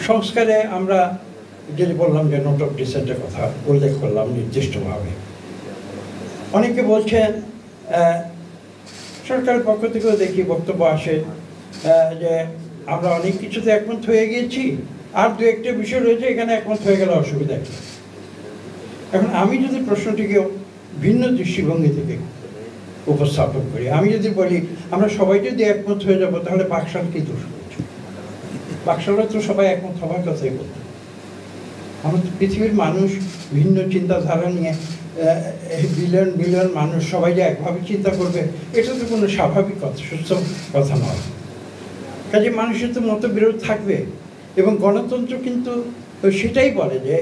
সংস্কারে আমরা যদি বললাম যে নোট অফ ডিসেন্টের কথা উল্লেখ করলাম নির্দিষ্টভাবে, অনেকে বলছেন, সরকারের পক্ষ থেকেও দেখি বক্তব্য আসে যে আমরা অনেক কিছুতে একমত হয়ে গিয়েছি, আর দু একটা বিষয় রয়েছে এখানে একমত হয়ে গেলে অসুবিধা কি। এখন আমি যদি প্রশ্নটিকে ভিন্ন দৃষ্টিভঙ্গি থেকে উপস্থাপন করি, আমি যদি বলি আমরা সবাই যদি একমত হয়ে যাব তাহলে বাকশাল কি দোষ করছে? বাকশালরা তো সবাই একমত হওয়ার কথাই বলতো। আমাদের পৃথিবীর মানুষ ভিন্ন চিন্তাধারা নিয়ে বিলিয়ন বিলিয়ন মানুষ সবাই যে একভাবে চিন্তা করবে, এটা তো কোনো স্বাভাবিক কথা, সুস্থ কথা নয়। কাজে মানুষের তো মতবিরোধ থাকবে, এবং গণতন্ত্র কিন্তু সেটাই বলে যে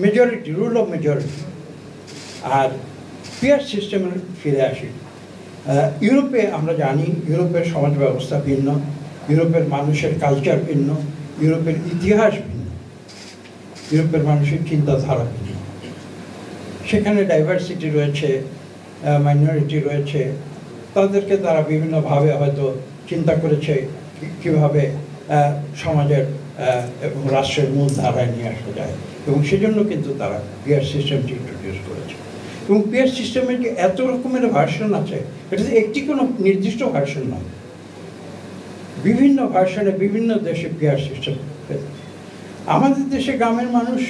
মেজরিটি, রুল অফ মেজরিটি। আর পিয়ার সিস্টেমে ফিরে আসি, ইউরোপে আমরা জানি ইউরোপের সমাজ ব্যবস্থা ভিন্ন, ইউরোপের মানুষের কালচার ভিন্ন, ইউরোপের ইতিহাস ভিন্ন, ইউরোপের মানুষের চিন্তাধারা ভিন্ন। সেখানে ডাইভার্সিটি রয়েছে, মাইনরিটি রয়েছে, তাদেরকে তারা বিভিন্নভাবে হয়তো চিন্তা করেছে কীভাবে সমাজের এবং রাষ্ট্রের মূল ধারায় নিয়ে আসা যায়, এবং সেজন্য কিন্তু তারা পিয়ার সিস্টেমটি ইন্ট্রোডিউস করেছে। এবং পিয়ার সিস্টেমের যে এত রকমের ভার্সন আছে, এটা একটি কোনো নির্দিষ্ট ভার্সন নয়, বিভিন্ন ভার্সনে বিভিন্ন দেশে পিয়ার সিস্টেম। আমাদের দেশে গ্রামের মানুষ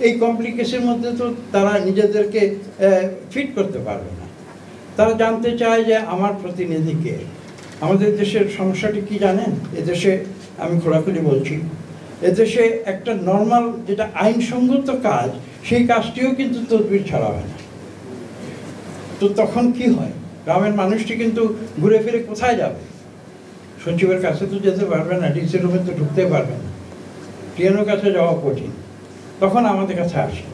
এই কমপ্লিকেশনের মধ্যে তো তারা নিজেদেরকে ফিট করতে পারবে না। তারা জানতে চায় যে আমার প্রতিনিধিকে। আমাদের দেশের সমস্যাটি কি জানেন? এদেশে আমি খোলাখুলি বলছি, এদেশে একটা নর্মাল যেটা আইনসঙ্গত কাজ, সেই কাজটিও কিন্তু তদবির ছাড়া হয় না। তো তখন কি হয়? গ্রামের মানুষটি কিন্তু ঘুরে ফিরে কোথায় যাবে? সচিবের কাছে তো যেতে পারবে না, ডিসি রুমে তো ঢুকতে পারবে না, টিএনওর কাছে যাওয়া কঠিন। তখন আমাদের কাছে আসে,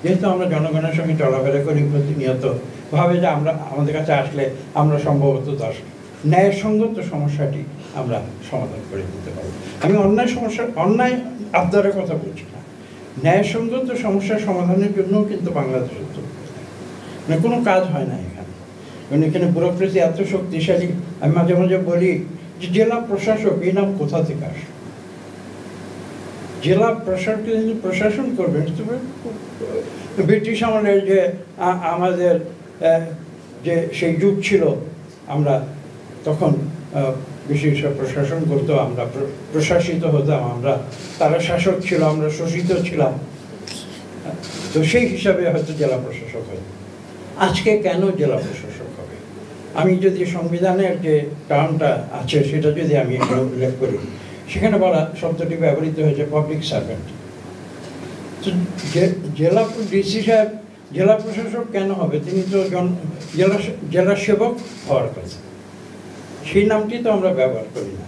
যেহেতু আমরা জনগণের সঙ্গে চলাফেরা করি প্রতিনিয়ত, ভাবে যে আমাদের কাছে আসলে আমরা সম্ভবত ন্যায়সঙ্গত সমস্যাটি আমরা সমাধান করে দিতে পারব। আমি অন্যায় আবদারের কথা বলছি না, ন্যায়সঙ্গত সমস্যার সমাধানের জন্যও কিন্তু বাংলাদেশ মানে কোনো কাজ হয় না এখানে। কারণ এখানে ব্যুরোক্রেসি এত শক্তিশালী। আমি মাঝে মাঝে বলি যে জেলা প্রশাসক এই নাম কোথা থেকে আসে? জেলা প্রশাসন করবেন ব্রিটিশ আমলের যে আমাদের যে সেই যুগ ছিল, আমরা তখন বিশেষ প্রশাসন করতো, আমরা প্রশাসিত হতাম, তারা শাসক ছিল, আমরা শোষিত ছিলাম। তো সেই হিসাবে হয়তো জেলা প্রশাসক হয়। আজকে কেন জেলা প্রশাসক হবে? আমি যদি সংবিধানের যে টার্মটা আছে সেটা যদি আমি উল্লেখ করি, সেখানে বলা শব্দটি ব্যবহৃত হয়েছে পাবলিক সার্ভেন্ট। তো জেলা ডিসি সাহেব জেলা প্রশাসক কেন হবে? তিনি তো জেলা সেবক হওয়ার কথা, সেই নামটি তো আমরা ব্যবহার করি না।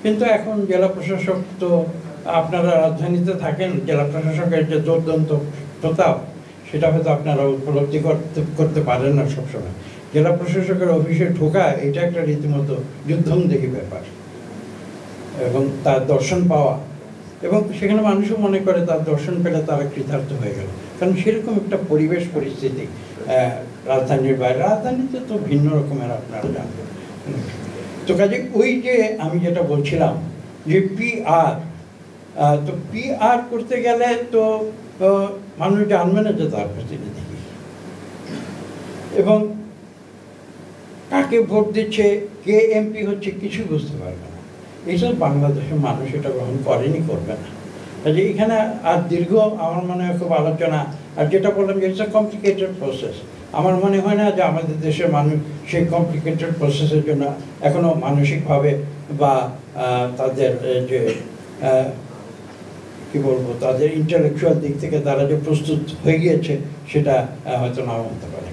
কিন্তু এখন জেলা প্রশাসক তো, আপনারা রাজধানীতে থাকেন, জেলা প্রশাসকের যে দুর্দান্ত প্রতাপ, সেটা হয়তো আপনারা উপলব্ধি করতে পারেন না সবসময়। জেলা প্রশাসকের অফিসে ঢোকা এটা একটা রীতিমতো যুদ্ধমদেহী ব্যাপার, এবং তার দর্শন পাওয়া, এবং সেখানে মানুষও মনে করে তার দর্শন পেলে তারা কৃতার্থ হয়ে গেল। কারণ সেরকম একটা পরিবেশ পরিস্থিতি রাজধানীর বাইরে, রাজধানীতে তো ভিন্ন রকমের আপনারা জানবেন। তো কাজে ওই যে আমি যেটা বলছিলাম যে পিআর, তো পিআর করতে গেলে তো মানুষ জানবে না যে তার প্রতিনিধি, এবং কাকে ভোট দিচ্ছে, কে এমপি হচ্ছে, কিছু বুঝতে পারবে না। এইসব বাংলাদেশের মানুষ এটা গ্রহণ করেনি, করবে না। কাজে এখানে আর দীর্ঘ আমার মনে হয় খুব আলোচনা, আর যেটা বললাম যে ইটস এ কমপ্লিকেটেড প্রসেস, আমার মনে হয় না যে আমাদের দেশের মানুষ সেই কমপ্লিকেটেড প্রসেসের জন্য এখনও মানসিকভাবে বা তাদের যে কী বলবো, তাদের ইন্টেলেকচুয়াল দিক থেকে তারা যে প্রস্তুত হয়ে গিয়েছে, সেটা হয়তো নাও হতে পারে।